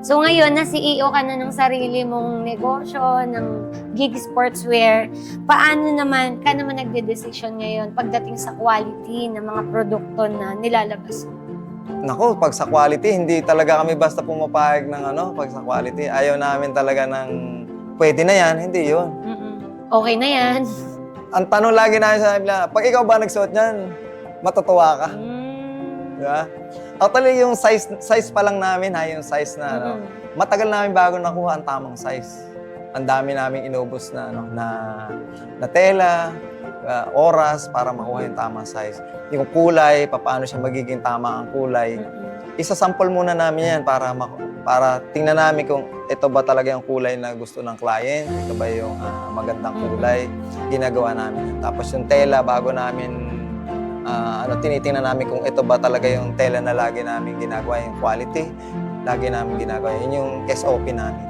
So ngayon, na CEO ka na ng sarili mong negosyo, ng Gig Sportswear, paano naman ka naman nagde-decision ngayon pagdating sa quality ng mga produkto na nilalabas mo? Naku, pag sa quality, hindi talaga kami basta pumapayag ng pag sa quality. Ayaw namin talaga ng, pwede na yan, hindi yun. Okay na yan. Ang tanong lagi namin sa kanila, pag ikaw ba nagsuot niyan, matutuwa ka. Di ba? Actually, yung size pa lang namin, yung size na, matagal namin bago nakuha ang tamang size. Ang dami namin inubos na, na tela, oras para makuha yung tamang size. Yung kulay, paano siya magiging tama ang kulay. Isa-sample muna namin yan para tingnan namin kung ito ba talaga yung kulay na gusto ng client, ito ba yung magandang kulay, ginagawa namin. Tapos yung tela, bago namin tinitingnan namin kung ito ba talaga yung tela na lagi namin ginagawa, yung quality, lagi namin ginagawa. Yun yung SOP namin.